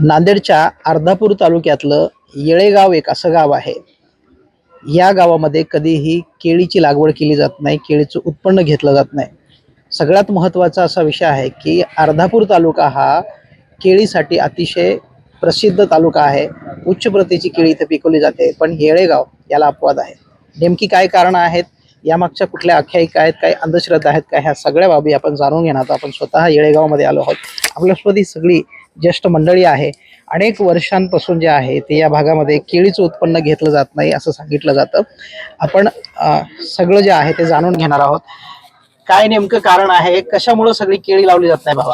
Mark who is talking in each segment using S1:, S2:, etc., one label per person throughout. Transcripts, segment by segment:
S1: नांदेडच्या अर्धापूर तालुक्यातलं येळेगाव एक असं गाव आहे. या गावामध्ये कधीही केळीची लागवड केली जात नाही, केळीचं उत्पन्न घेतलं जात नाही. सगळ्यात महत्त्वाचा असा विषय आहे की अर्धापूर तालुका हा केळीसाठी अतिशय प्रसिद्ध तालुका आहे. उच्च प्रतीची केळी इथे पिकवली जाते. पण येळेगाव याला अपवाद आहे. नेमकी काय कारणं आहेत, यामागच्या कुठल्या आख्यायिका आहेत, काही अंधश्रद्धा आहेत का, ह्या सगळ्या बाबी आपण जाणून घेणार आहोत. आपण स्वतः येळेगावमध्ये आलो आहोत. आपल्यासोबत ही सगळी ज्येष्ठ मंडळी आहे. अनेक वर्षांपासून जे आहे ते या भागामध्ये केळीचं उत्पन्न घेतलं जात नाही असं सांगितलं जातं. आपण सगळं जे आहे ते जाणून घेणार आहोत. काय नेमकं कारण आहे, कशामुळे सगळी केळी लावली जात नाही बाबा?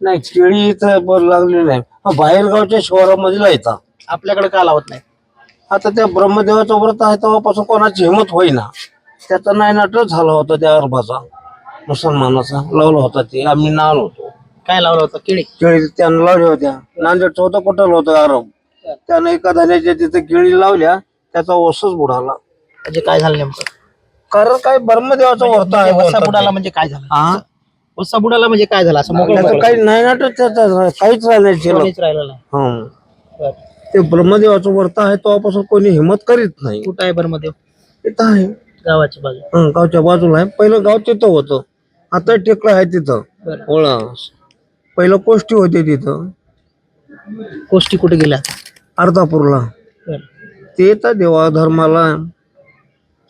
S2: नाही, केळी तर लागली नाही. बाहेर गावच्या शहरामध्ये लायता.
S1: आपल्याकडे का लावत नाही?
S2: आता त्या ब्रह्मदेवाचं व्रत आहे तेव्हापासून कोणाची हिंमत होईना. त्याचा नायनाटच झाला होता त्या अरबाचा, मुसलमानाचा लावला होता. ते आम्ही नाल होतो.
S1: काय लावलं होतं? केळी.
S2: केळी त्यानं लावल्या होत्या. नांदेडचं होतं कुठं होतं अरब, त्यानं एका धान्याच्या तिथे केळी लावल्या, त्याचा ओसच बुडाला.
S1: म्हणजे काय झालं नेमकं?
S2: कारण काय ब्रह्मदेवाचं व्रत आहे.
S1: वसा बुडाला म्हणजे काय झालं?
S2: हा,
S1: वसा बुडाला म्हणजे काय झालं? असं
S2: त्याचं
S1: मोकळं
S2: काही नायनाटच त्याचा काहीच राहिलं
S1: राहिलं नाही. बरं.
S2: ते ब्रह्मदेवाचं व्रत आहे तेव्हापासून कोणी हिंमत करीत नाही.
S1: कुठं आहे ब्रह्मदेव?
S2: इथं आहे,
S1: गावाची बाजू.
S2: गावच्या बाजूला आहे. पहिलं गाव तिथं होतं, आता टेकलं आहे तिथं.
S1: बरं.
S2: ओळा पहिलं कोष्टी होते तिथं.
S1: गोष्टी कुठे गेल्या?
S2: अर्धापूरला.
S1: बरं.
S2: ते तर देवा धर्माला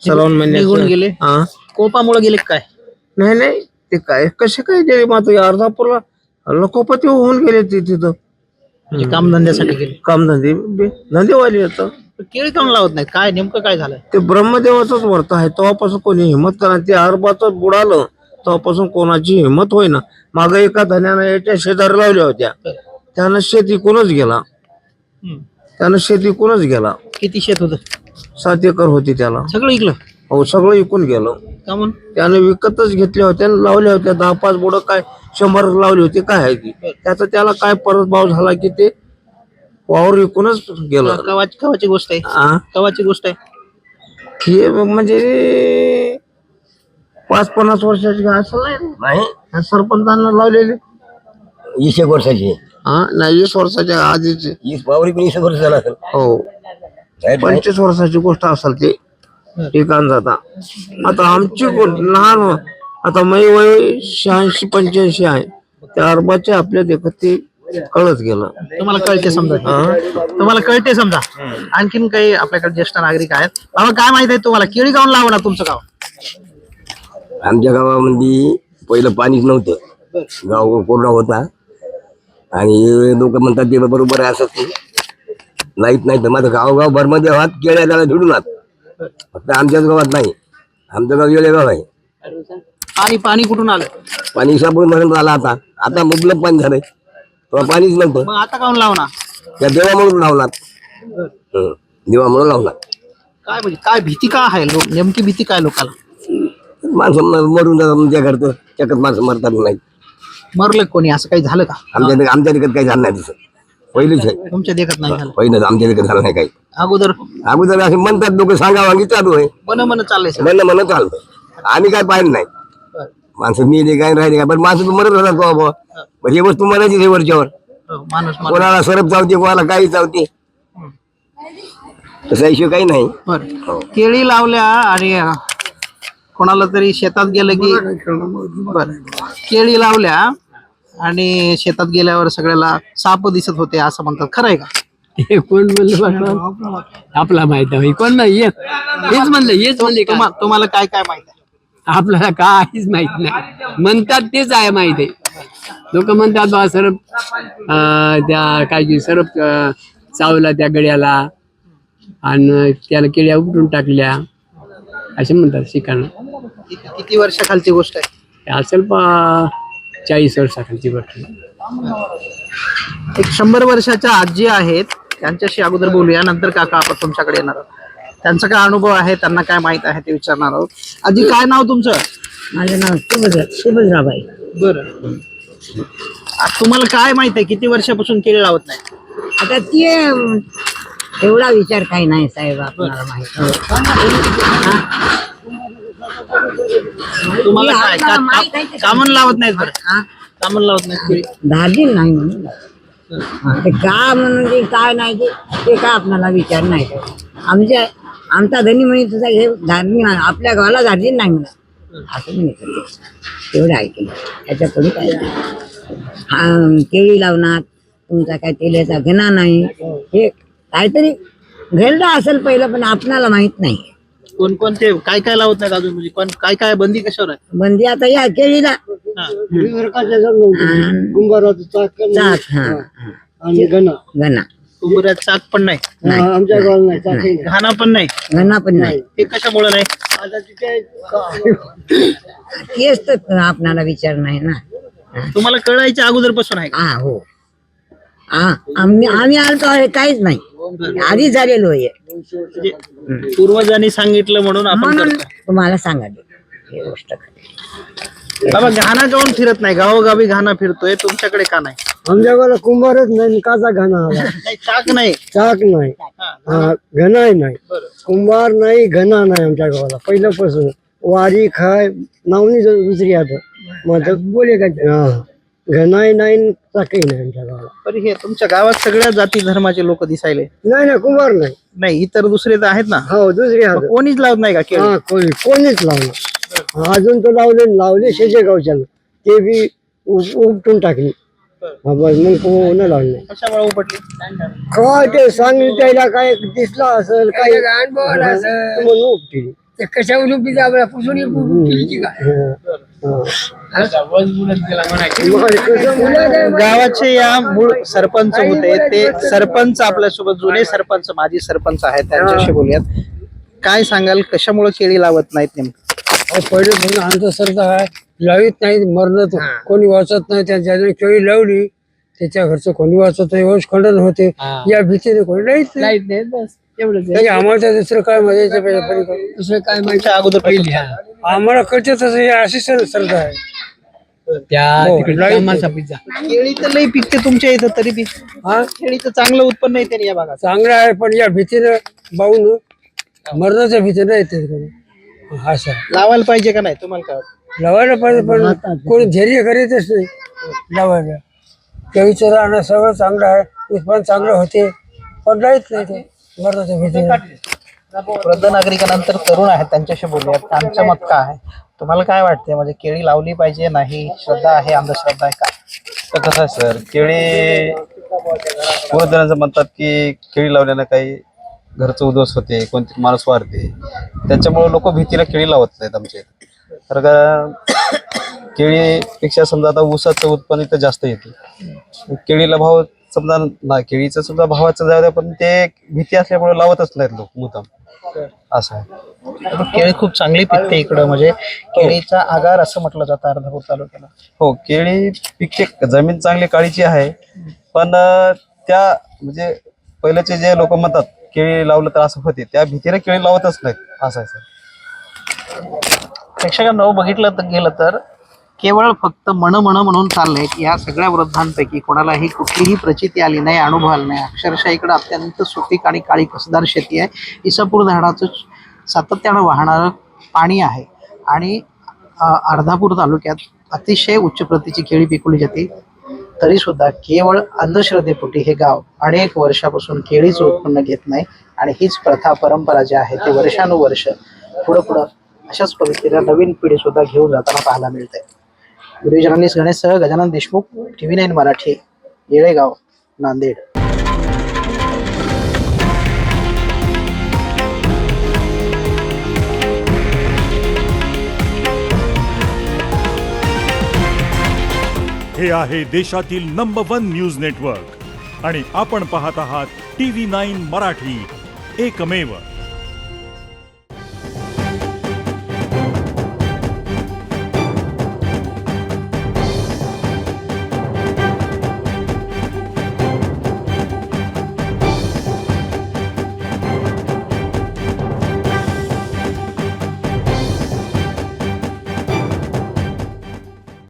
S2: श्रावण
S1: निघून
S2: महिन्यात
S1: गेले?
S2: हा,
S1: कोपामुळे गेले काय?
S2: नाही नाही, ते काय कसे काय गेले मात्र अर्धापूरला लखोपती होऊन गेले ते तिथं.
S1: म्हणजे कामधंद्यासाठी गेले?
S2: कामधंदे धंदेवाली येतं.
S1: केळी काऊन लावत नाही? काय नेमकं काय झालं?
S2: ते ब्रह्मदेवाचंच व्रत आहे तेव्हापासून कोणी हिंमत करा. ते अरबाचं बुडालं तेव्हापासून कोणाची हिंमत होईना. मागं एका धन्यानं याच्या शेजारी लावल्या होत्या, त्यानं शेत इकूनच गेला.
S1: किती शेत होतं?
S2: 7 एकर होती त्याला.
S1: सगळं इकलं?
S2: हो, सगळं इकून गेलं.
S1: का म्हणून?
S2: त्यानं विकतच घेतल्या होत्या आणि लावल्या होत्या. 10-5 बुडं काय 100 लावली होती काय आहे ती. त्याचा त्याला काय परत भाव झाला की ते वावर विकूनच गेलं.
S1: कवाची गोष्ट आहे? कवाची गोष्ट आहे?
S2: हे म्हणजे 5-50 वर्षाची असं नाही, सरपंचांना लावलेली.
S3: 20 वर्षाची.
S2: हा नाही, 20 वर्षाच्या आधीची.
S3: 20 वर्ष झाला असेल.
S2: हो, 25 वर्षाची गोष्ट असेल ते ठिकाण जाता. आता आमची लहान, आता माझी वय 86-85 आहे. त्या अरबाचे आपल्या देखत ते कळत गेलं.
S1: तुम्हाला कळते समजा? तुम्हाला कळते समजा. आणखीन काही आपल्याकडे ज्येष्ठ नागरिक आहेत. बाबा काय माहित आहे तुम्हाला, केळी गावून लावणार तुमचं गाव?
S3: आमच्या गावामध्ये पहिलं पाणीच नव्हतं. गाव कोरडा होता आणि लोक म्हणतात ते बरोबर आहे. असं नाही तर माझं गाव भरमध्ये आहात, केळ्या त्याला भिडून आहात. फक्त आमच्याच गावात नाही, आमचं गाव येळेगाव आहे.
S1: पाणी कुठून आलं?
S3: पाणी सापडून पर्यंत आला. आता मुबलक पाणी झालंय, तेव्हा पाणीच नव्हतं.
S1: मग आता काऊन लावणार?
S3: त्या देवामुळे लावणार. देवामुळे लावणार.
S1: काय म्हणजे काय भीती का आहे? नेमकी भीती काय लोकांना?
S3: माणसं मरून जातात तुमच्या घरचं चकत, माणसं मरतात नाही.
S1: मरलं कोणी? असं काही झालं का?
S3: आमच्या देखत काही झालं नाही. तसं पहिलेच आहे.
S1: तुमच्या देखत नाही झालं?
S3: पहिलं आमच्या देखत झालं नाही काही. अगोदर असे म्हणतात लोक, सांगावं चालू आहे.
S1: मन चाललंय?
S3: म्हणणं चालतं. आम्ही काय पाहिलं नाही. माणसं मेले काय राहिले काय, पण माणसं तू मरत होतात. हे वस्तू म्हणायची हे वरच्यावर.
S1: माणूस
S3: कोणाला सरप चावते, कोणाला काही चावते, तसा इश्यू काही नाही.
S1: केळी लावल्या आणि कोणाला तरी शेतात गेलं की, केळी लावल्या आणि शेतात गेल्यावर सगळ्याला साप दिसत होते असं म्हणतात. खरं आहे का?
S4: हे कोण म्हणलं? आपला माहित आहे कोण नाही. हेच म्हणले
S1: तुम्हाला काय काय माहित आहे?
S4: आपल्याला काहीच माहित नाही. म्हणतात तेच आहे माहित आहे. लोक म्हणतात बा सरप, त्या काय सरप चावला त्या गड्याला आणि त्याला केळ्या उपटून टाकल्या असे म्हणतात शिकाणं.
S1: किती वर्षाखालची गोष्ट आहे?
S4: असेल 40 वर्षाखालची गोष्ट.
S1: एक 100 वर्षाच्या आजी आहेत, त्यांच्याशी अगोदर बोलूया, नंतर काका आपण तुमच्याकडे येणार आहोत. त्यांचा काय अनुभव आहे, त्यांना काय माहित आहे ते विचारणार आहोत. आजी काय नाव तुमचं?
S5: माझं नाव सुभद्राबाई.
S1: बरं, तुम्हाला काय माहित आहे किती वर्षापासून केळी लावत नाही?
S5: आता ते एवढा विचार काही नाही साहेब, आपल्याला माहित.
S1: तुम्हाला काय कामन लावत नाहीत? बरं, कामन लावत नाहीत केळी?
S5: धार्जिन नाही म्हणून ते का म्हणून ते काय नाही ते काय आपल्याला विचार नाही. आमचा धनी म्हणे तुझा हे धार्मिक आपल्या गावाला धार्जिन नाही म्हणा असं म्हणत तेवढं ऐकलं. त्याच्या पुढे काय हा केळी लावणार तुमचा काय तेलाचा घना नाही हे काहीतरी घडलं असेल पहिलं पण आपणाला माहित नाही.
S1: कोणकोणते काय काय लावत नाहीत अजून म्हणजे काय काय बंदी कशावर आहे?
S5: बंदी आता या केळीला
S1: हा.
S5: चाक
S2: आणि गणा
S5: घना
S1: उंबऱ्यात चाक पण नाही,
S2: आमच्या गावाला नाही चाकही नाही.
S1: घाणा पण नाही.
S5: घना पण नाही.
S1: ते कशामुळे नाही?
S2: आता तिथे
S5: तेच तर आपणाला विचार नाही ना.
S1: तुम्हाला कळायच्या अगोदरपासून आहे का?
S5: हा हो आम्ही आलतो आहे काहीच नाही आधी झालेलो आहे
S1: म्हणजे पूर्वजांनी सांगितलं म्हणून आपण
S5: म्हणून
S1: करतो.
S5: तुम्हाला सांगायला ही गोष्ट
S1: बाबा घाणा काऊन फिरत नाही? गावोगावी घाणा फिरतोय, तुमच्याकडे का नाही?
S2: आमच्या गावाला कुंभारच नाही, काचा घणा आला.
S1: नाही, चाक नाही.
S2: चाक नाही, घणाही नाही, कुंभार नाही, घणा नाही आमच्या गावाला पहिल्यापासून. वारी खाय नावनी दुसरी आता मग बोले का घणाही नाही चाकही नाही आमच्या गावाला.
S1: पण हे तुमच्या गावात सगळ्या जाती धर्माचे लोक दिसायले.
S2: नाही ना कुंभार नाही.
S1: नाही इतर दुसरे तर आहेत ना.
S2: हो दुसरी
S1: मग
S2: आता
S1: कोणीच लावत नाही का केळी?
S2: कोणीच लावलं अजून तर लावले शेजे गावच्यानं ते बी उपटून टाकली. मग कोण लावले
S1: कशामुळे उपटली?
S2: काय ते सांगितलं त्याला काय दिसला असेल काय म्हणून उपटली.
S4: कशावर
S1: गावाचे या मूळ सरपंच होते ते सरपंच आपल्यासोबत जुने सरपंच माजी सरपंच आहेत त्यांच्याशी बोलूयात. काय सांगाल कशामुळे केळी लावत नाहीत नेमकं?
S2: पहिले म्हणून आमचं सरकार आहे लावित नाही मरण कोणी वाचत नाही. त्यांच्या केळी लावली त्याच्या घरचं कोणी वाचत नाही, वंश खंडन होते या भीतीने कोणी लाईत नाही. आम्हाला दुसरं काय मजा दुसरं काय माहिती
S1: अगोदर
S2: आम्हाला कळते तसं हे अशी सरकार आहे.
S1: केळी तर लई पिकते तुमच्या इथं, तरी बी केळीचं चांगलं उत्पन्न येते ना या भागात.
S2: चांगलं आहे पण या भीतीनं बाहून मरणाच्या भीतीनं येते. असं
S1: लावायला पाहिजे का नाही तुम्हाला काय वाटतं?
S2: लावायला पाहिजे पण कोणी धैर्य करीतच नाही लावायला. केळीचं राहणं सगळं चांगलं आहे, उत्पन्न चांगलं होते पण राहत नाही ते मरणाच्या भीतीनं.
S1: वृद्ध नागरिकांनंतर तरुण आहेत त्यांच्याशी बोलूयात. त्यांचं मत काय आहे? तुम्हाला काय वाटते? म्हणजे केळी लावली पाहिजे नाही? श्रद्धा आहे, अंधश्रद्धा आहे काय?
S6: तर कसं आहे सर, केळी बहुत जणांचं म्हणतात की केळी लावल्यानं काही घरचं उद्ध्वस्त होते, कोणतरी माणूस वारते, त्याच्यामुळे लोक भीतीला केळी लावत नाहीत आमच्या इथे. तर का केळीपेक्षा समजा आता ऊसाचं उत्पन्न इथं जास्त येते. केळीला भाव समजा ना केळीचं सुद्धा भावाचं जाऊ द्या पण ते भीती असल्यामुळे लावतच नाहीत लोक मुद्दाम. असं आहे.
S1: केळी खूप चांगली पिकते इकडं, म्हणजे केळीचा आगार असं म्हटलं जातं अर्धापूर तालुक्याला.
S6: हो केळी पिकते, जमीन चांगली काळीची आहे पण त्या म्हणजे पहिल्याचे जे लोक म्हणतात केळी लावलं तर असं होते त्या भीतीने केळी लावतच नाहीत. असं आहे सर.
S1: प्रेक्षकांनो बघितलं तर गेलं तर केवळ फक्त म्हणून चाललंय. या सगळ्या वृद्धांपैकी कोणालाही कुठलीही प्रचिती आली नाही, अनुभव आला नाही. अक्षरशः इकडं अत्यंत सुपीक आणि काळी कसदार शेती आहे. इसापूर धरणाचं सातत्यानं वाहणारं पाणी आहे आणि अर्धापूर तालुक्यात अतिशय उच्च प्रतीची केळी पिकवली जाते. तरी सुद्धा केवळ अंधश्रद्धेपोटी हे गाव अनेक वर्षापासून केळीचं उत्पन्न घेत नाही आणि हीच प्रथा परंपरा जी आहे ते वर्षानुवर्ष पुढं अशाच पद्धतीने नवीन पिढी सुद्धा घेऊन जाताना पाहायला मिळते. व्हिडिओ जर्नलिस्ट गणेशसह गजानन देशमुख, TV9 मराठी, येळेगाव, नांदेड.
S7: हे आहे देशातील नंबर 1 न्यूज नेटवर्क आणि आपण पाहत आहात TV9 मराठी, एकमेव.